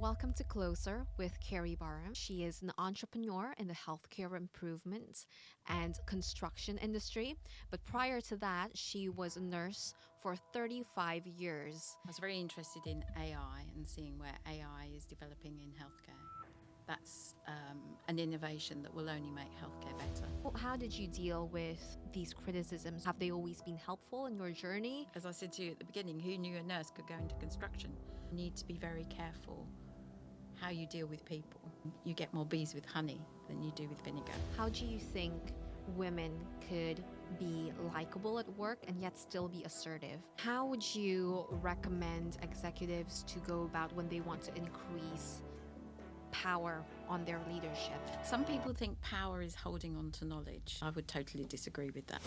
Welcome to Closer with Kerry Barham. She is an entrepreneur in the healthcare improvement and construction industry. But prior to that, she was a nurse for 35 years. I was very interested in AI and seeing where AI is developing in healthcare. That's an innovation that will only make healthcare better. How did you deal with these criticisms? Have they always been helpful in your journey? As I said to you at the beginning, who knew a nurse could go into construction? You need to be very careful how you deal with people. You get more bees with honey than you do with vinegar. How do you think women could be likable at work and yet still be assertive? How would you recommend executives to go about when they want to increase power on their leadership? Some people think power is holding on to knowledge. I would totally disagree with that.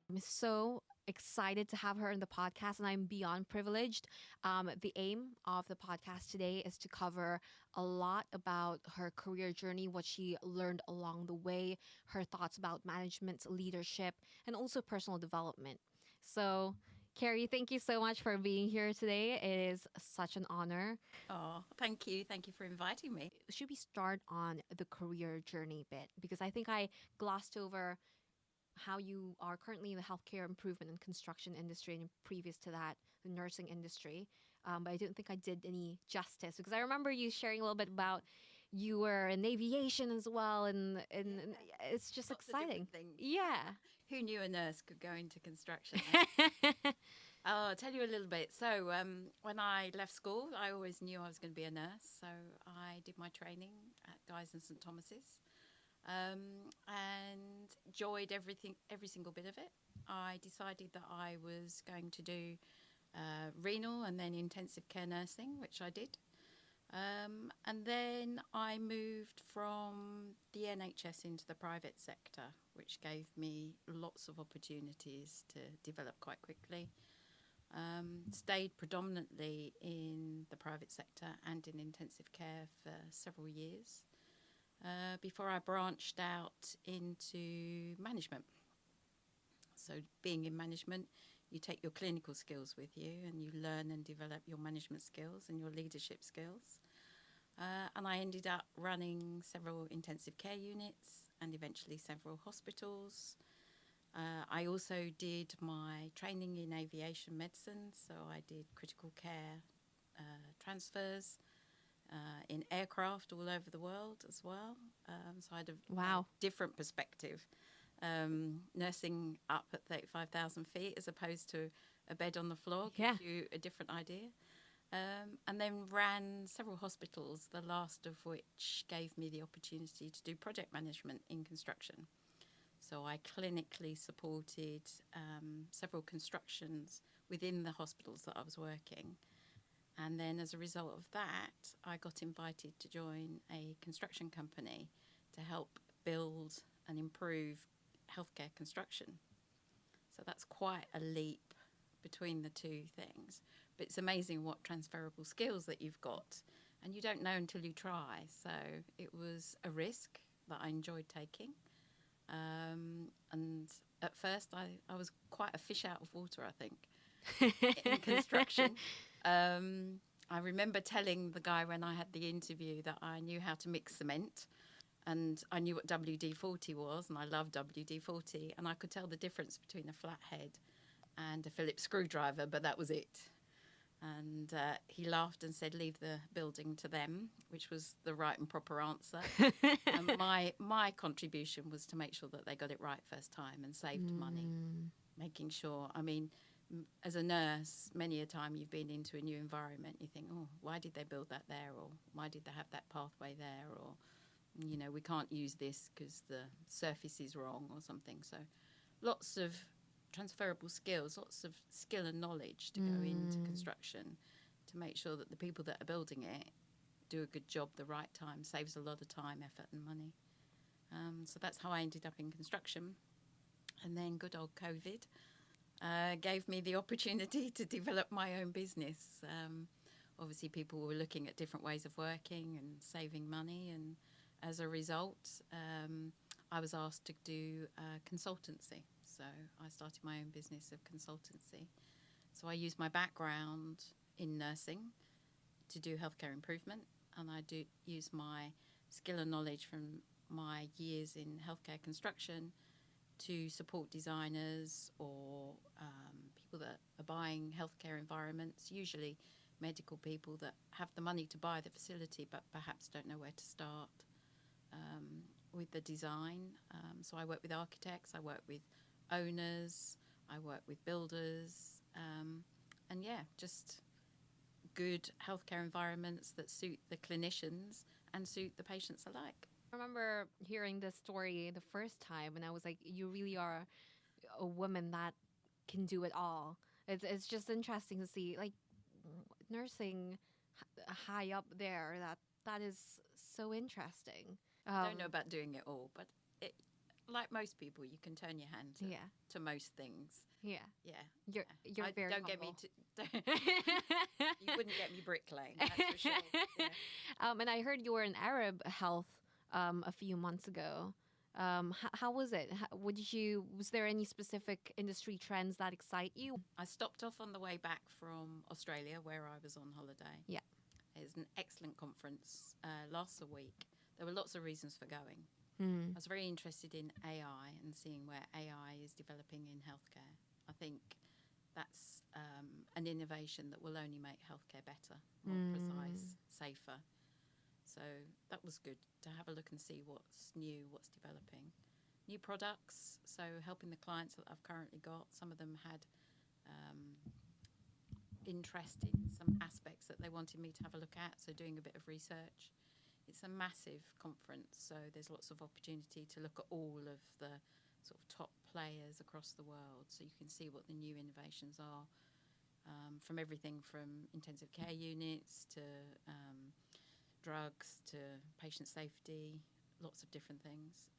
I'm so excited to have her in the podcast, and I'm beyond privileged. The aim of the podcast today is to cover a lot about her career journey, what she learned along the way, her thoughts about management, leadership, and also personal development. So, Kerry, thank you so much for being here today. It is such an honor. Oh, thank you. Thank you for inviting me. Should we start on the career journey bit? Because I think I glossed over how you are currently in the healthcare improvement and construction industry, and previous to that, the nursing industry. But I don't think I did any justice, because I remember you sharing a little bit about you were in aviation as well, and it's just Lots of exciting. different things. Yeah. Who knew a nurse could go into construction? I'll tell you a little bit. So when I left school, I always knew I was going to be a nurse. So I did my training at Guy's and St Thomas's. And enjoyed every single bit of it. I decided that I was going to do renal and then intensive care nursing, which I did. And then I moved from the NHS into the private sector, which gave me lots of opportunities to develop quite quickly. Stayed predominantly in the private sector and in intensive care for several years. Before I branched out into management. So being in management, you take your clinical skills with you and you learn and develop your management skills and your leadership skills. And I ended up running several intensive care units and eventually several hospitals. I also did my training in aviation medicine, so I did critical care transfers. In aircraft all over the world as well. So I had a different perspective. Nursing up at 35,000 feet as opposed to a bed on the floor gives you a different idea. And then ran several hospitals, the last of which gave me the opportunity to do project management in construction. So I clinically supported several constructions within the hospitals that I was working. And then as a result of that, I got invited to join a construction company to help build and improve healthcare construction. So that's quite a leap between the two things. But it's amazing what transferable skills that you've got. And you don't know until you try. So it was a risk that I enjoyed taking. And at first, I was quite a fish out of water, I think, in construction. I remember telling the guy when I had the interview that I knew how to mix cement and I knew what WD-40 was, and I love WD-40, and I could tell the difference between a flathead and a Phillips screwdriver, but that was it. And he laughed and said, leave the building to them, which was the right and proper answer. And my contribution was to make sure that they got it right first time and saved money, making sure, as a nurse, many a time you've been into a new environment, you think, oh, why did they build that there? Or why did they have that pathway there? Or, we can't use this because the surface is wrong or something. So lots of transferable skills, lots of skill and knowledge to go into construction to make sure that the people that are building it do a good job the right time, saves a lot of time, effort and money. So that's how I ended up in construction. And then good old COVID gave me the opportunity to develop my own business. Obviously, people were looking at different ways of working and saving money. And as a result, I was asked to do consultancy. So I started my own business of consultancy. So So I use my background in nursing to do healthcare improvement, and I do use my skill and knowledge from my years in healthcare construction to support designers or people that are buying healthcare environments, usually medical people that have the money to buy the facility but perhaps don't know where to start with the design. So I work with architects, I work with owners, I work with builders, and yeah, just good healthcare environments that suit the clinicians and suit the patients alike. I remember hearing this story the first time, and I was like, you really are a woman that can do it all. It's just interesting to see, like, nursing high up there. That is so interesting. I don't know about doing it all, but it, like most people, you can turn your hand Yeah, to most things. yeah. Yeah, You're very don't get me humble. to. You wouldn't get me bricklaying, that's for sure. Yeah. And I heard you were in Arab health a few months ago. How was it? What did you? Was there any specific industry trends that excite you? I stopped off on the way back from Australia, where I was on holiday. Yeah. It was an excellent conference. Lasts a week. There were lots of reasons for going. Mm. I was very interested in AI and seeing where AI is developing in healthcare. I think that's an innovation that will only make healthcare better, more precise, safer. So that was good to have a look and see what's new, what's developing. New products, so helping the clients that I've currently got. Some of them had interest in some aspects that they wanted me to have a look at, so doing a bit of research. It's a massive conference, so there's lots of opportunity to look at all of the sort of top players across the world, so you can see what the new innovations are, from everything from intensive care units to drugs to patient safety, lots of different things,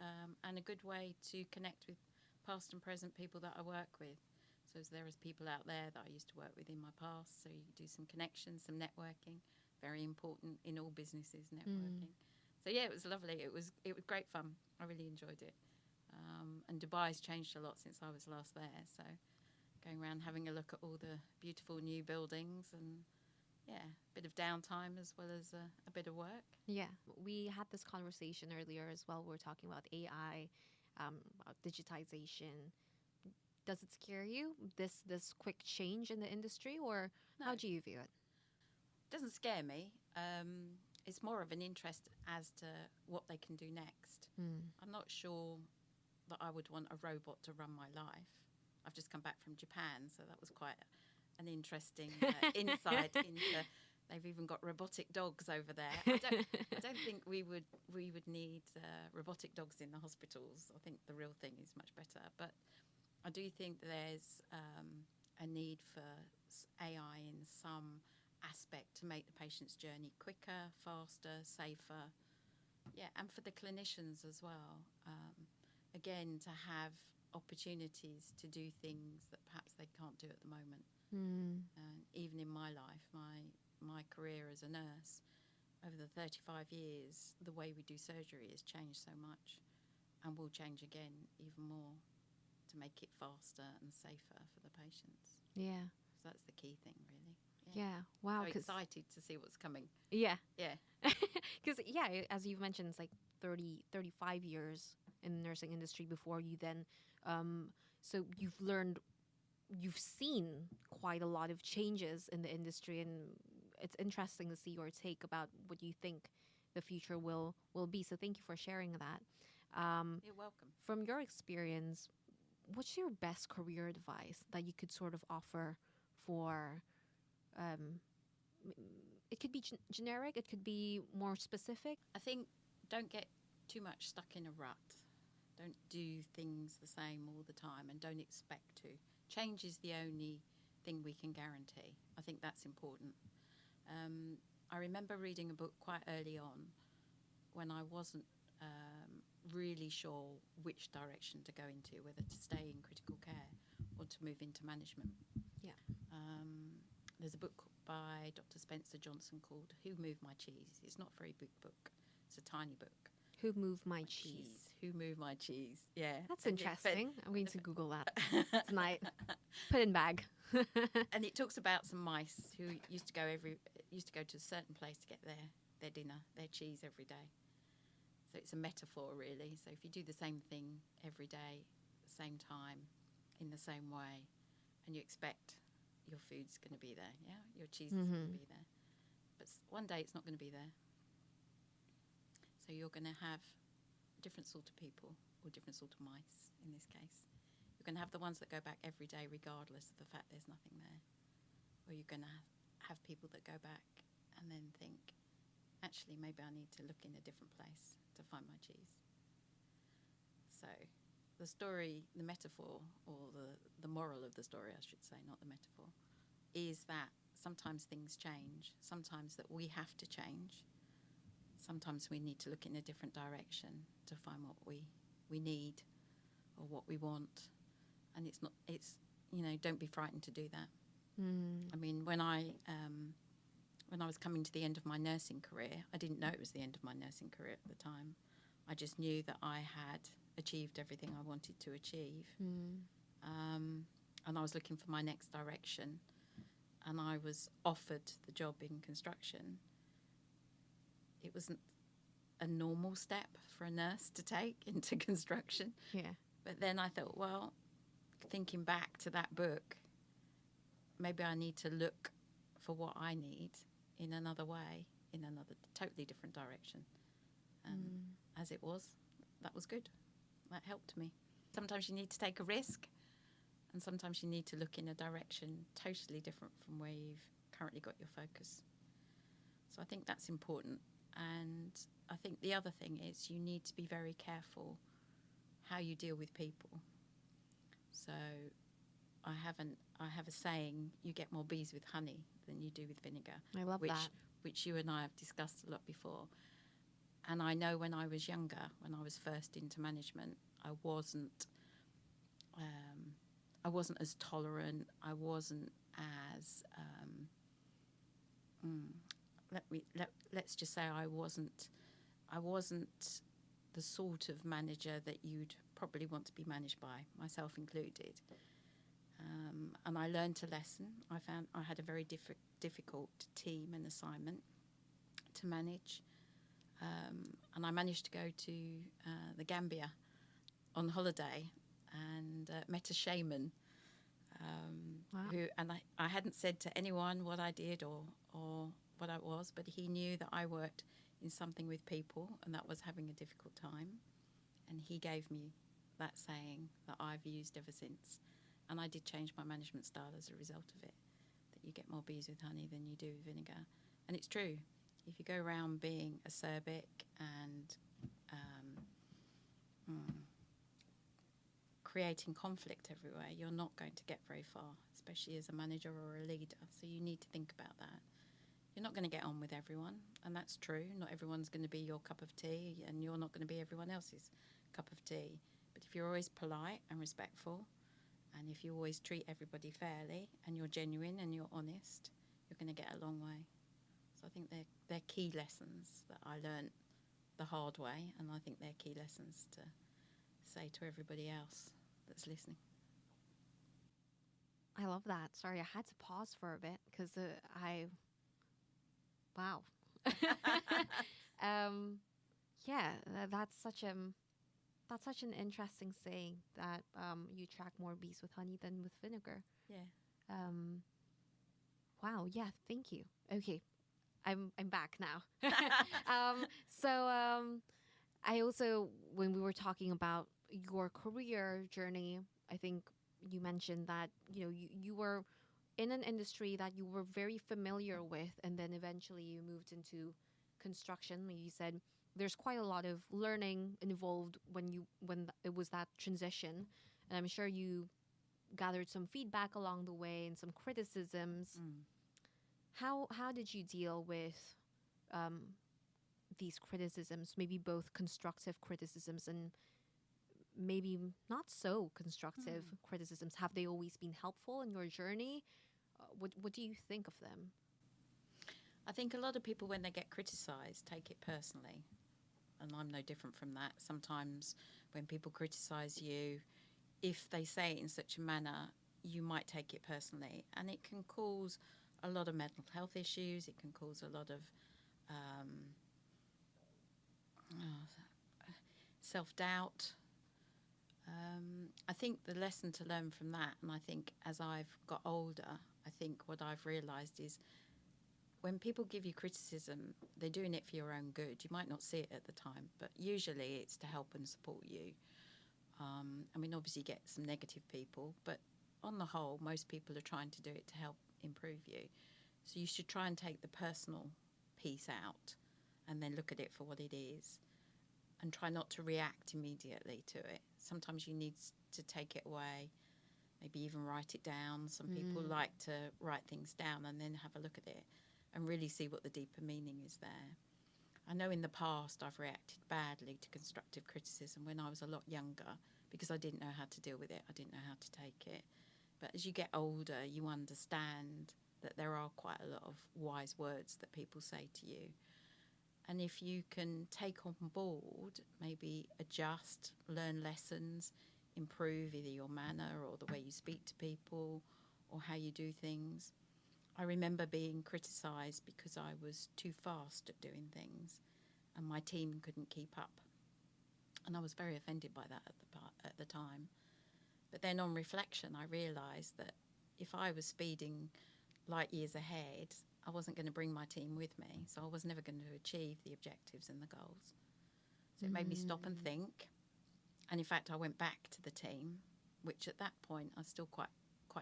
and a good way to connect with past and present people that I work with. So there is people out there that I used to work with in my past, so you do some connections, some networking. Very important in all businesses, networking. So yeah, it was lovely. It was great fun. I really enjoyed it. And Dubai's changed a lot since I was last there. So going around having a look at all the beautiful new buildings and yeah, a bit of downtime as well as a bit of work. Yeah, we had this conversation earlier as well. We were talking about AI, about digitization. Does it scare you, this quick change in the industry, or No, how do you view it? doesn't scare me. It's more of an interest as to what they can do next. I'm not sure that I would want a robot to run my life. I've just come back from Japan, so that was quite an interesting insight into. They've even got robotic dogs over there. I don't think we would need robotic dogs in the hospitals. I think the real thing is much better. But I do think there's a need for AI in some aspect to make the patient's journey quicker, faster, safer. Yeah, and for the clinicians as well. Again, to have opportunities to do things that perhaps they can't do at the moment. And even in my life, my career as a nurse, over the 35 years, the way we do surgery has changed so much and will change again even more to make it faster and safer for the patients. Yeah. So that's the key thing, really. Yeah. Wow. So excited to see what's coming. Yeah. Yeah. Because, yeah, as you've mentioned, it's like 30, 35 years in the nursing industry before you then. So you've seen quite a lot of changes in the industry, and it's interesting to see your take about what you think the future will be. So thank you for sharing that. You're welcome. From your experience, what's your best career advice that you could sort of offer for it could be generic, it could be more specific? I think don't get too much stuck in a rut. Don't do things the same all the time and don't expect to. Change is the only thing we can guarantee. I think that's important. I remember reading a book quite early on when I wasn't really sure which direction to go into, whether to stay in critical care or to move into management. Yeah. There's a book by Dr. Spencer Johnson called Who Moved My Cheese. It's not a very big book. It's a tiny book. Who moved my cheese? Who moved my cheese? Yeah. That's And interesting. I'm going to Google that tonight. Put in bag. And it talks about some mice who used to go to a certain place to get their dinner, their cheese every day. So it's a metaphor, really. So if you do the same thing every day, the same time, in the same way, and you expect your food's going to be there, yeah, your cheese is going to be there, but one day it's not going to be there. So you're going to have different sort of people, or different sort of mice in this case. You're going to have the ones that go back every day regardless of the fact there's nothing there. Or you're going to have people that go back and then think, actually, maybe I need to look in a different place to find my cheese. So the story, the metaphor, or the moral of the story, I should say, not the metaphor, is that sometimes things change, sometimes that we have to change. Sometimes we need to look in a different direction to find what we need or what we want. And it's don't be frightened to do that. I mean, when I was coming to the end of my nursing career, I didn't know it was the end of my nursing career at the time. I just knew that I had achieved everything I wanted to achieve. And I was looking for my next direction. And I was offered the job in construction. It wasn't a normal step for a nurse to take into construction. Yeah. But then I thought, well, thinking back to that book, maybe I need to look for what I need in another way, in another totally different direction. And as it was, that was good. That helped me. Sometimes you need to take a risk, and sometimes you need to look in a direction totally different from where you've currently got your focus. So I think that's important. And I think the other thing is you need to be very careful how you deal with people. So I have a saying, you get more bees with honey than you do with vinegar. I love that. Which you and I have discussed a lot before. And I know when I was younger, when I was first into management, I wasn't as tolerant. I wasn't as let's just say I wasn't the sort of manager that you'd probably want to be managed by, myself included. And I learned a lesson. I found I had a very difficult team and assignment to manage. And I managed to go to the Gambia on holiday and met a shaman Wow. I hadn't said to anyone what I did or what I was, but he knew that I worked in something with people and that was having a difficult time. And he gave me that saying that I've used ever since. And I did change my management style as a result of it, that you get more bees with honey than you do with vinegar. And it's true. If you go around being acerbic and creating conflict everywhere, you're not going to get very far, especially as a manager or a leader. So you need to think about that. You're not going to get on with everyone, and that's true. Not everyone's going to be your cup of tea, and you're not going to be everyone else's cup of tea. But if you're always polite and respectful, and if you always treat everybody fairly, and you're genuine and you're honest, you're going to get a long way. So I think they're key lessons that I learnt the hard way, and I think they're key lessons to say to everybody else that's listening. I love that. Sorry, I had to pause for a bit because wow. Yeah, that's such an interesting saying that you attract more bees with honey than with vinegar. Yeah. Wow. Yeah. Thank you. Okay, I'm back now. So I also, when we were talking about your career journey, I think you mentioned that you were in an industry that you were very familiar with, and then eventually you moved into construction. You said there's quite a lot of learning involved when it was that transition, and I'm sure you gathered some feedback along the way and some criticisms. How did you deal with these criticisms? Maybe both constructive criticisms and maybe not so constructive criticisms. Have they always been helpful in your journey? What do you think of them? I think a lot of people, when they get criticised, take it personally. And I'm no different from that. Sometimes when people criticise you, if they say it in such a manner, you might take it personally, and it can cause a lot of mental health issues. It can cause a lot of um, self-doubt. I think the lesson to learn from that, and I think as I've got older, I think what I've realised is when people give you criticism, they're doing it for your own good. You might not see it at the time, but usually it's to help and support you. I mean, obviously you get some negative people, but on the whole, most people are trying to do it to help improve you. So you should try and take the personal piece out and then look at it for what it is and try not to react immediately to it. Sometimes you need to take it away, maybe even write it down. Some people like to write things down and then have a look at it and really see what the deeper meaning is there. I know in the past I've reacted badly to constructive criticism when I was a lot younger because I didn't know how to deal with it. I didn't know how to take it. But as you get older, you understand that there are quite a lot of wise words that people say to you. And if you can take on board, maybe adjust, learn lessons, improve either your manner or the way you speak to people or how you do things. I remember being criticised because I was too fast at doing things and my team couldn't keep up. And I was very offended by that at the time. But then on reflection, I realised that if I was speeding light years ahead, I wasn't going to bring my team with me. So I was never going to achieve the objectives and the goals. So it made me stop and think. And in fact, I went back to the team, which at that point I was still quite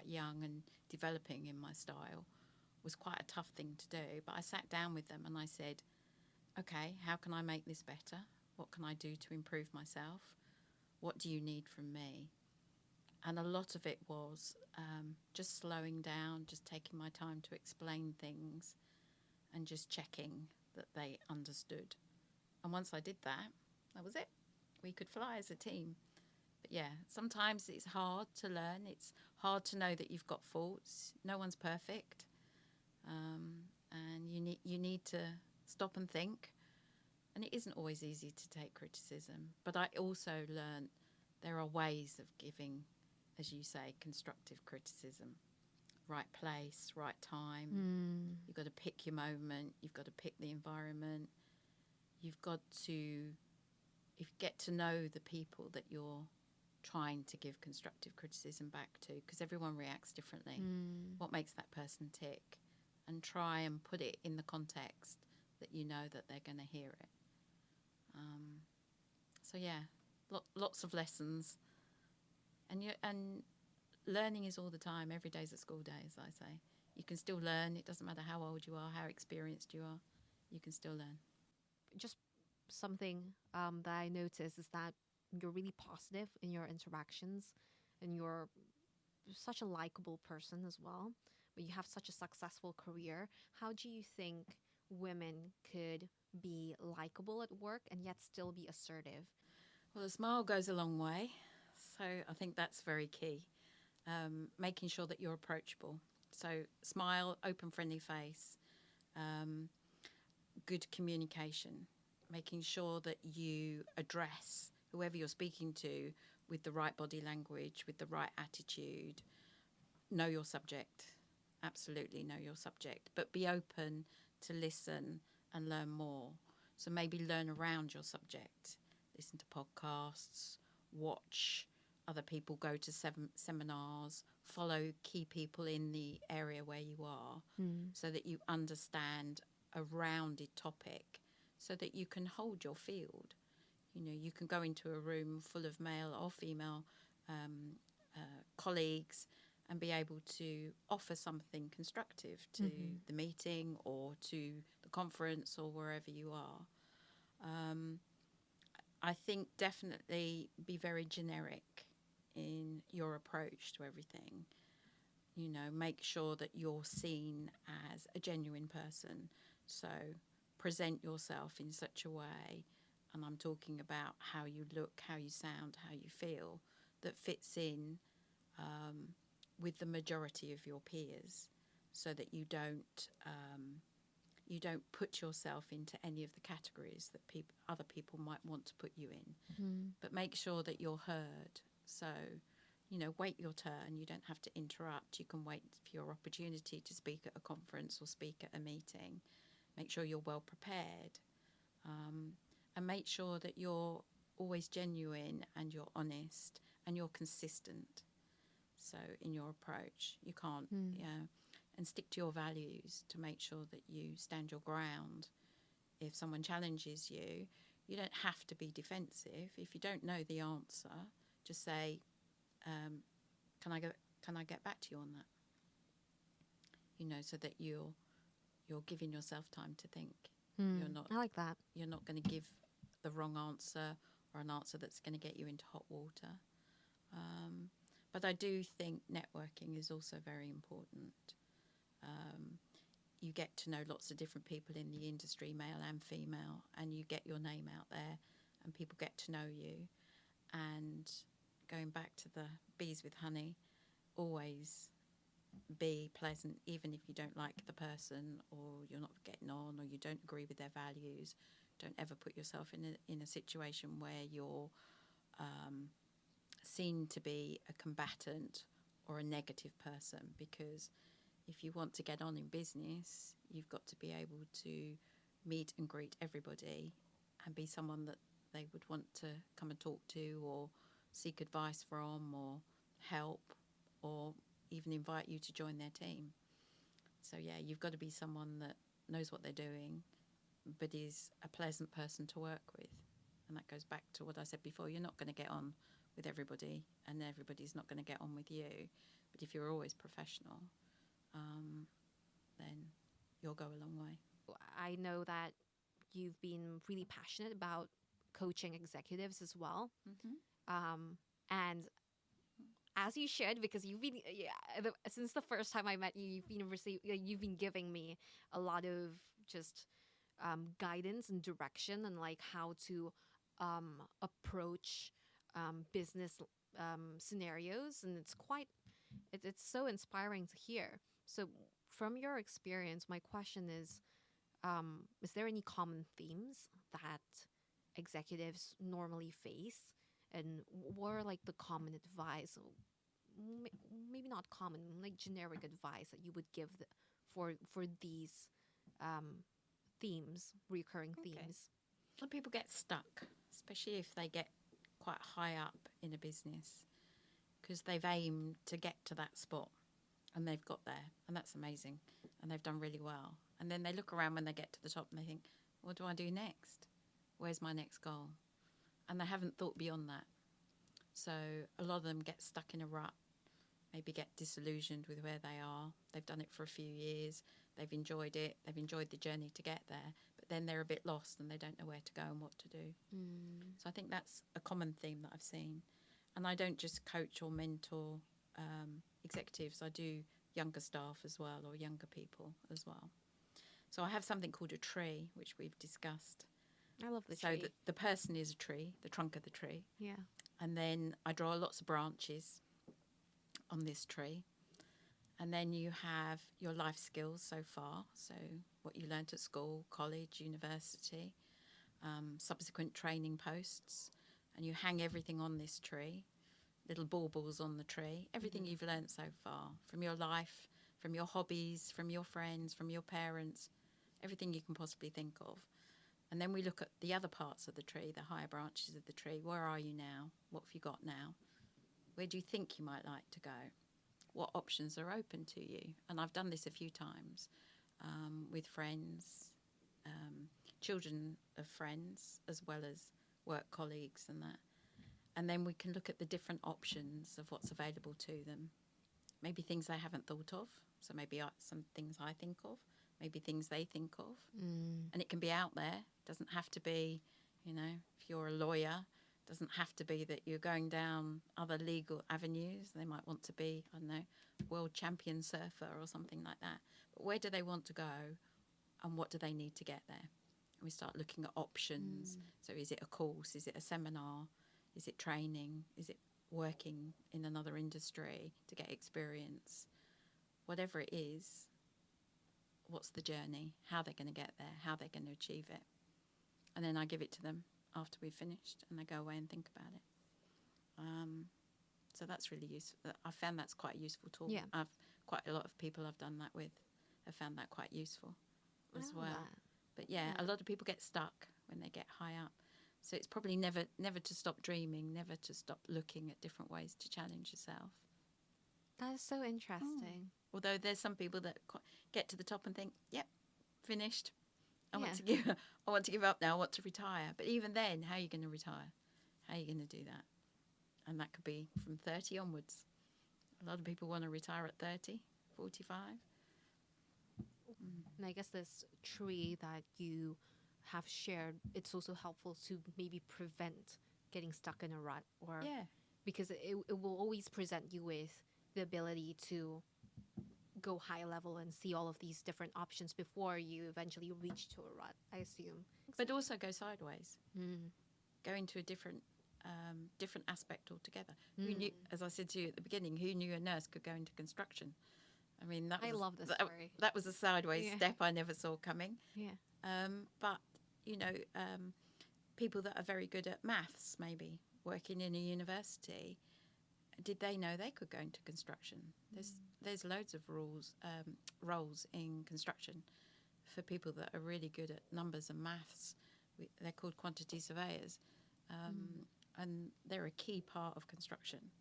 young and developing in my style. Was quite a tough thing to do, but I sat down with them and I said, okay, how can I make this better? What can I do to improve myself? What do you need from me? And a lot of it was just slowing down, just taking my time to explain things and just checking that they understood. And once I did that, that was it. We could fly as a team. But yeah, sometimes it's hard to learn. It's hard to know that you've got faults. No one's perfect. And you need to stop and think. And it isn't always easy to take criticism. But I also learned there are ways of giving, as you say, constructive criticism. Right place, right time. You've got to pick your moment. You've got to pick the environment. You've got to get to know the people that you're trying to give constructive criticism back to, because everyone reacts differently. What makes that person tick? And try and put it in the context that you know that they're going to hear it. So yeah, lots of lessons, and learning is all the time. Every day's a school day, as I say. You can still learn. It doesn't matter how old you are, how experienced you are. You can still learn. Just something that I noticed is that you're really positive in your interactions, and you're such a likable person as well. But you have such a successful career. How do you think women could be likable at work and yet still be assertive? Well, a smile goes a long way. So I think that's very key. Making sure that you're approachable. So smile, open, friendly face, good communication, making sure that you address whoever you're speaking to with the right body language, with the right attitude. Know your subject. Absolutely know your subject. But be open to listen and learn more. So maybe learn around your subject. Listen to podcasts, watch other people, go to seminars, follow key people in the area where you are, so that you understand a rounded topic, so that you can hold your field. You know, you can go into a room full of male or female colleagues and be able to offer something constructive to the meeting or to the conference or wherever you are. I think definitely be very generic in your approach to everything. You know, make sure that you're seen as a genuine person. So present yourself in such a way, and I'm talking about how you look, how you sound, how you feel, that fits in with the majority of your peers, so that you don't put yourself into any of the categories that other people might want to put you in. But make sure that you're heard. So wait your turn. You don't have to interrupt. You can wait for your opportunity to speak at a conference or speak at a meeting. Make sure you're well prepared, um, and make sure that you're always genuine and you're honest and you're consistent. So in your approach, you can't, Mm. and stick to your values to make sure that you stand your ground. If someone challenges you, you don't have to be defensive. If you don't know the answer, just say, um, "Can I get back to you on that?" So that you're giving yourself time to think. You're not I like that. you're not going to give the wrong answer or an answer that's going to get you into hot water. But I do think networking is also very important. Um, you get to know lots of different people in the industry, male and female, and you get your name out there and people get to know you. And going back to the bees with honey, always be pleasant, even if you don't like the person or you're not getting on or you don't agree with their values. Don't ever put yourself in a situation where you're seen to be a combatant or a negative person, because if you want to get on in business, you've got to be able to meet and greet everybody and be someone that they would want to come and talk to or seek advice from or help or even invite you to join their team. So, yeah, you've got to be someone that knows what they're doing but is a pleasant person to work with. And that goes back to what I said before. You're not going to get on with everybody and everybody's not going to get on with you. But if you're always professional, then you'll go a long way. I know that you've been really passionate about coaching executives as well. Mm-hmm. And as you should, because you've been since the first time I met you, you've been giving me a lot of just guidance and direction and like how to approach business scenarios, and it's so inspiring to hear. So, from your experience, my question is there any common themes that executives normally face? And what are like the common advice, maybe not common, like generic advice that you would give for these um, themes, recurring Okay. themes? A lot of people get stuck, especially if they get quite high up in a business, because they've aimed to get to that spot and they've got there, and that's amazing, and they've done really well. And then they look around when they get to the top and they think, what do I do next? Where's my next goal? And they haven't thought beyond that. So a lot of them get stuck in a rut, maybe get disillusioned with where they are. They've done it for a few years, they've enjoyed it, they've enjoyed the journey to get there, but then they're a bit lost and they don't know where to go and what to do. So I think that's a common theme that I've seen. And I don't just coach or mentor executives, I do younger staff as well, or younger people as well. So I have something called a tree, which we've discussed. I love the So tree. the person is a tree, the trunk of the tree. Yeah. And then I draw lots of branches on this tree. And then you have your life skills so far. So what you learnt at school, college, university, subsequent training posts. And you hang everything on this tree, little baubles on the tree, everything you've learnt so far from your life, from your hobbies, from your friends, from your parents, everything you can possibly think of. And then we look at the other parts of the tree, the higher branches of the tree. Where are you now? What have you got now? Where do you think you might like to go? What options are open to you? And I've done this a few times with friends, children of friends, as well as work colleagues and that. And then we can look at the different options of what's available to them. Maybe things they haven't thought of. So maybe some things I think of, maybe things they think of. And it can be out there. It doesn't have to be, if you're a lawyer, it doesn't have to be that you're going down other legal avenues. They might want to be, I don't know, world champion surfer or something like that. But where do they want to go and what do they need to get there? And we start looking at options. So is it a course? Is it a seminar? Is it training? Is it working in another industry to get experience? Whatever it is, what's the journey? How they're going to get there? How they're going to achieve it? And then I give it to them after we've finished and they go away and think about it. So that's really useful. I found that's quite a useful tool. Yeah. I've quite a lot of people I've done that with have found that quite useful I as love well. that. But yeah, a Yeah. lot of people get stuck when they get high up. So it's probably never to stop dreaming, never to stop looking at different ways to challenge yourself. That is so interesting. Although there's some people that get to the top and think, "Yep, finished. I want Yeah. to give I want to give up now. I want to retire." But even then, how are you going to retire? How are you going to do that? And that could be from 30 onwards. A lot of people want to retire at 30, 45. And I guess this tree that you have shared, it's also helpful to maybe prevent getting stuck in a rut, or Yeah. because it will always present you with the ability to go high level and see all of these different options before you eventually reach to a rut, I assume. But also go sideways. Mm. Go into a different aspect altogether. Who knew, as I said to you at the beginning, who knew a nurse could go into construction? I mean, I love this story. that was a sideways Yeah. step I never saw coming. Yeah. But, you know, people that are very good at maths, maybe, working in a university, did they know they could go into construction? There's loads of roles in construction for people that are really good at numbers and maths. They're called quantity surveyors, and they're a key part of construction.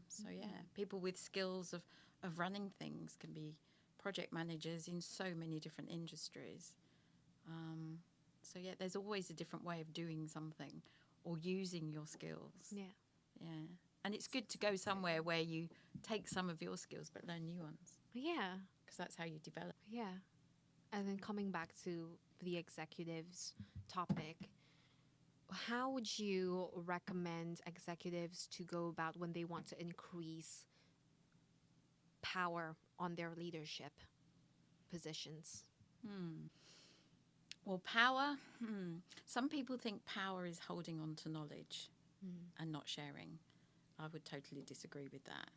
So yeah, people with skills of running things can be project managers in so many different industries. So yeah, there's always a different way of doing something or using your skills. Yeah. Yeah. And it's good to go somewhere where you take some of your skills but learn new ones, Yeah. because that's how you develop. Yeah. And then coming back to the executives topic, how would you recommend executives to go about when they want to increase power on their leadership positions? Well, power, some people think power is holding on to knowledge and not sharing. I would totally disagree with that.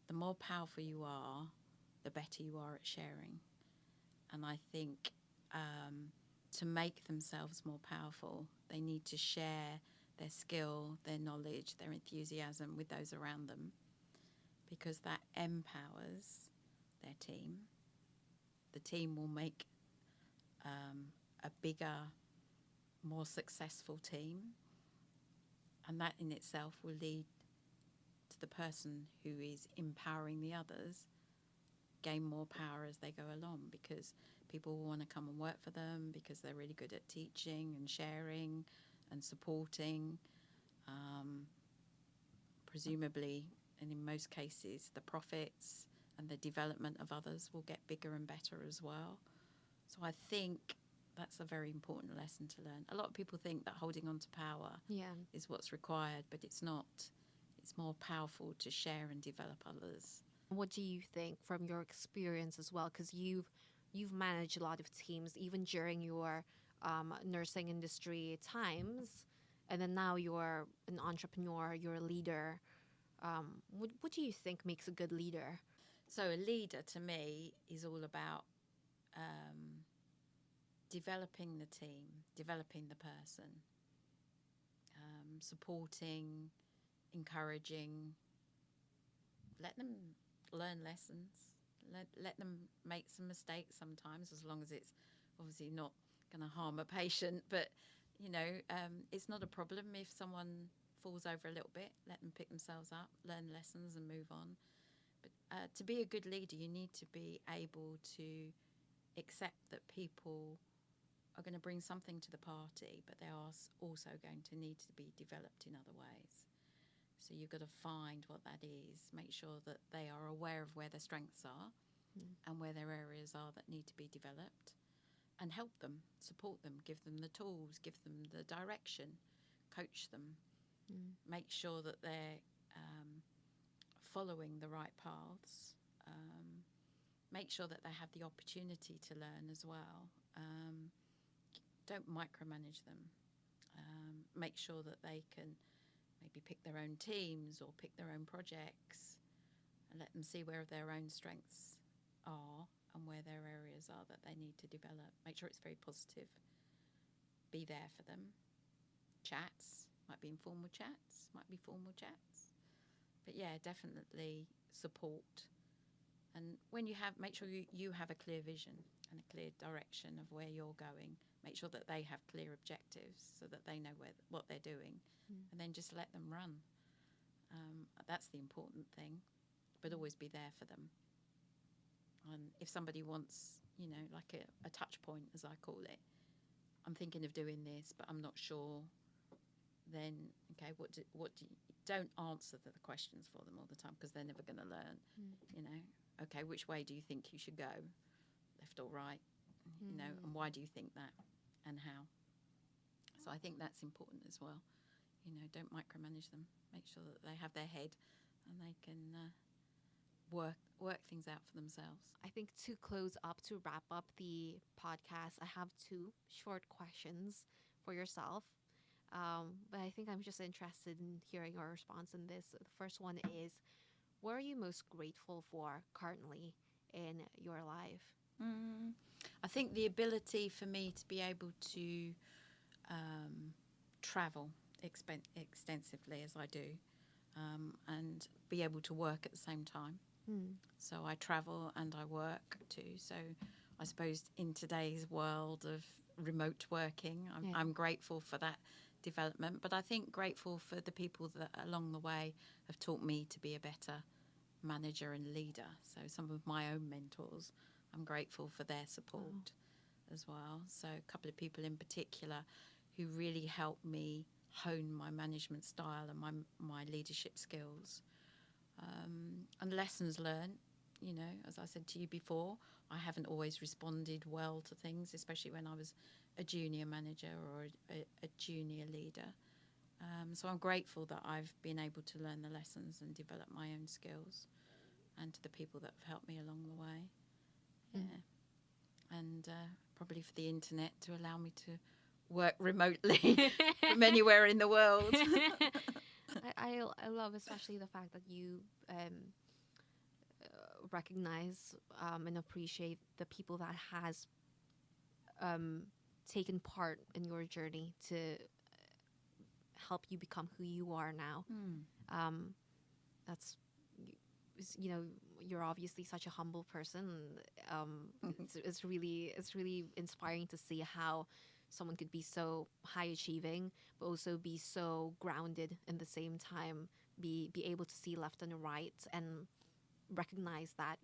The more powerful you are, the better you are at sharing. And I think to make themselves more powerful, they need to share their skill, their knowledge, their enthusiasm with those around them, because that empowers their team. The team will make a bigger, more successful team, and that in itself will lead to the person who is empowering the others gain more power as they go along, because people will want to come and work for them because they're really good at teaching and sharing and supporting. Presumably, and in most cases, the profits and the development of others will get bigger and better as well. So I think that's a very important lesson to learn. A lot of people think that holding on to power is what's required, but it's not. It's more powerful to share and develop others. What do you think from your experience as well? Because you've managed a lot of teams even during your nursing industry times, and then now you're an entrepreneur, you're a leader. What do you think makes a good leader? So a leader to me is all about developing the team, developing the person, supporting, encouraging, let them learn lessons, let them make some mistakes sometimes, as long as it's obviously not going to harm a patient. But, you know, it's not a problem if someone falls over a little bit. Let them pick themselves up, learn lessons and move on. But to be a good leader, you need to be able to accept that people are going to bring something to the party, but they are also going to need to be developed in other ways. So you've got to find what that is, make sure that they are aware of where their strengths are and where their areas are that need to be developed, and help them, support them, give them the tools, give them the direction, coach them, make sure that they're following the right paths, make sure that they have the opportunity to learn as well. Don't micromanage them. Make sure that they can maybe pick their own teams or pick their own projects, and let them see where their own strengths are and where their areas are that they need to develop. Make sure it's very positive. Be there for them. Chats, might be informal chats, might be formal chats. But yeah, definitely support. And when you have, make sure you have a clear vision and a clear direction of where you're going. Make sure that they have clear objectives so that they know what they're doing, and then just let them run. That's the important thing, but always be there for them. And if somebody wants, like a touch point, as I call it, I'm thinking of doing this, but I'm not sure. Then, okay, don't answer the questions for them all the time, because they're never going to learn. Okay, which way do you think you should go, left or right? And why do you think that, and how? So I think that's important as well. Don't micromanage them. Make sure that they have their head and they can work things out for themselves. I think to close up, to wrap up the podcast, I have two short questions for yourself. But I think I'm just interested in hearing your response in this. The first one is, what are you most grateful for currently in your life? I think the ability for me to be able to travel extensively as I do, and be able to work at the same time. So I travel and I work too. So I suppose in today's world of remote working, I'm grateful for that development. But I think grateful for the people that along the way have taught me to be a better manager and leader. So some of my own mentors, I'm grateful for their support as well. So a couple of people in particular who really helped me hone my management style and my leadership skills. And lessons learned, as I said to you before, I haven't always responded well to things, especially when I was a junior manager or a junior leader. So I'm grateful that I've been able to learn the lessons and develop my own skills, and to the people that have helped me along the way. Yeah. And probably for the internet to allow me to work remotely from anywhere in the world. I love especially the fact that you recognize and appreciate the people that has taken part in your journey to help you become who you are now. That's, you're obviously such a humble person. It's really inspiring to see how someone could be so high achieving, but also be so grounded in the same time, be able to see left and right and recognize that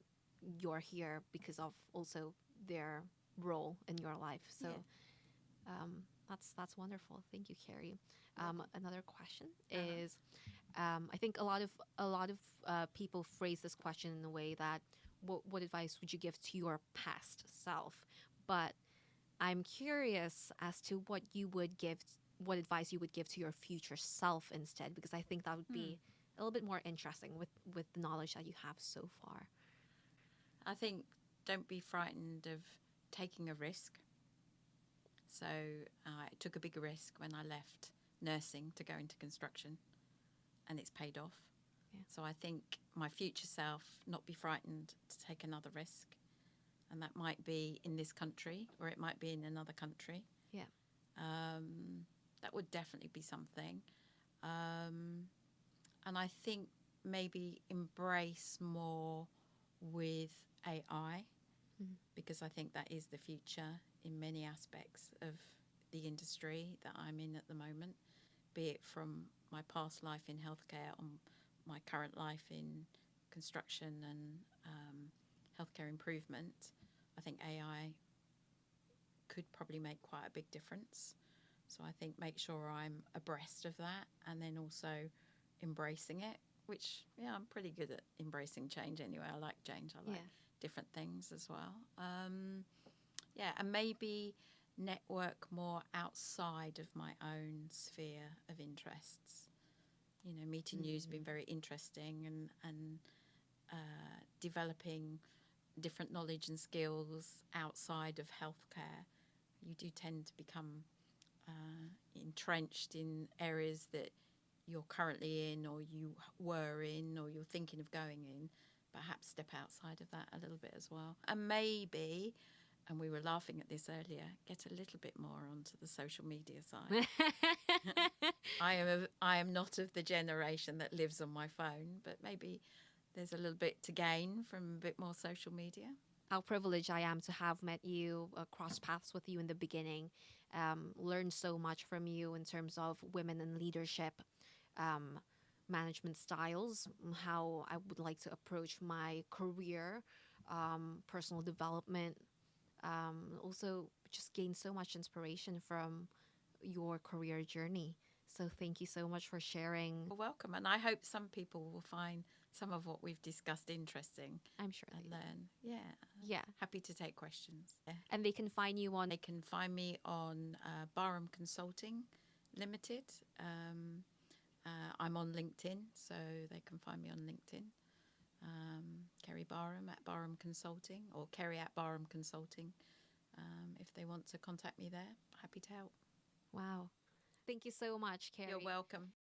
you're here because of also their role in your life. So that's wonderful. Thank you, Kerry. Another question is, I think a lot of people phrase this question in a way that, what advice would you give to your past self? But I'm curious as to what advice you would give to your future self instead, because I think that would be a little bit more interesting with the knowledge that you have so far. I think don't be frightened of taking a risk. So I took a big risk when I left nursing to go into construction, and it's paid off. Yeah. So I think my future self, not be frightened to take another risk. And that might be in this country, or it might be in another country. Yeah. That would definitely be something. And I think maybe embrace more with AI, because I think that is the future in many aspects of the industry that I'm in at the moment, be it from my past life in healthcare or my current life in construction and healthcare improvement. I think AI could probably make quite a big difference. So I think make sure I'm abreast of that, and then also embracing it, which, I'm pretty good at embracing change anyway. I like change. I like different things as well. And maybe network more outside of my own sphere of interests. Meeting you has been very interesting, and developing different knowledge and skills outside of healthcare. You do tend to become entrenched in areas that you're currently in, or you were in, or you're thinking of going in. Perhaps step outside of that a little bit as well. And maybe and we were laughing at this earlier, get a little bit more onto the social media side. I am not of the generation that lives on my phone, but maybe there's a little bit to gain from a bit more social media. How privileged I am to have met you, cross paths with you in the beginning, learned so much from you in terms of women in leadership, um, management styles, how I would like to approach my career, personal development. Also, just gain so much inspiration from your career journey. So, thank you so much for sharing. Well, welcome, and I hope some people will find some of what we've discussed interesting I'm sure and they will. learn. Yeah, Yeah. happy to take questions. Yeah. And they can find you on. They can find me on Barham Consulting Limited. I'm on LinkedIn, so they can find me on LinkedIn. Kerry Barham at Barham Consulting, or Kerry at Barham Consulting. If they want to contact me there, happy to help. Wow. Thank you so much, Carrie. You're welcome.